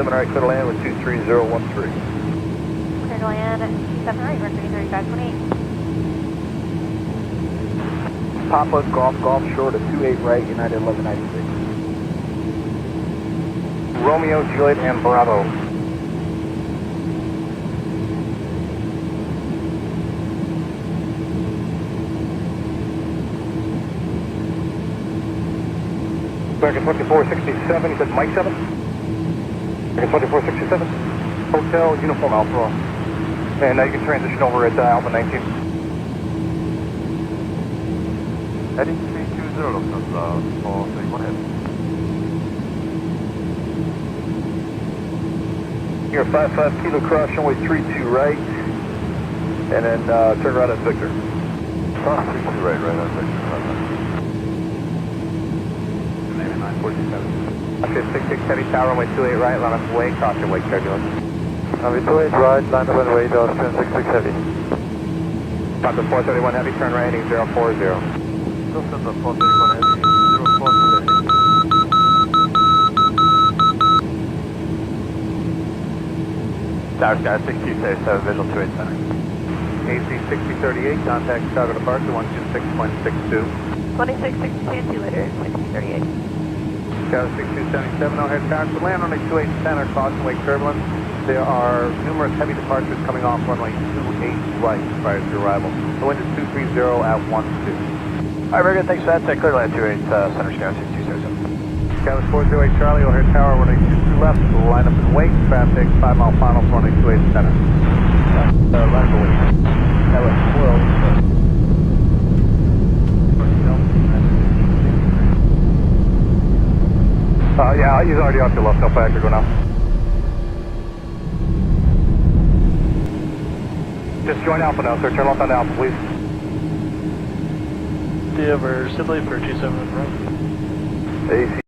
27 right, clear to land with 23013. Clear to land at 27 right, Mercury 3528. Papa Golf short of 28 right, United 1196. Romeo, Juliet, and Bravo. American 2467, you said Mike 7? American 2467, Hotel Uniform Alpha. And now you can transition over at Alpha 19. Heading 320, Lufthansa, for 31 ahead. You're 55 Kilo Cross, runway 32 right, and then turn right at Victor. Cross 32 right at Victor. Okay, 66 Heavy Tower, runway 28 right, line up and wait, caution, wait, turbulence. Runway 28 right, line up and wait, Austrian 66 Heavy. Papa 431 Heavy, turn right, heading 040. Lufthansa 431 Heavy, 040. Tower Sky 6237, visual 28 center. AC 6038, contact Chicago departure 126.62. 2662, 2 later, 6038. Chicago 6277, O'Hare Tower, to land runway 28 center, caution, wake turbulence. There are numerous heavy departures coming off runway 28 right prior to arrival. The wind is 230 at 12. Alright, very good, thanks for that. Clear to land 28 center, Chicago 6207. Chicago 408 Charlie, O'Hare Tower, runway 23 left, line up and wait, traffic 5 mile final for runway 28 center. Line up and wait. That was 12. Yeah, he's already off your left, no factor, go now. Just join Alpha now, sir, turn left on Alpha, please. Do you ever Sibley for 27 right? AC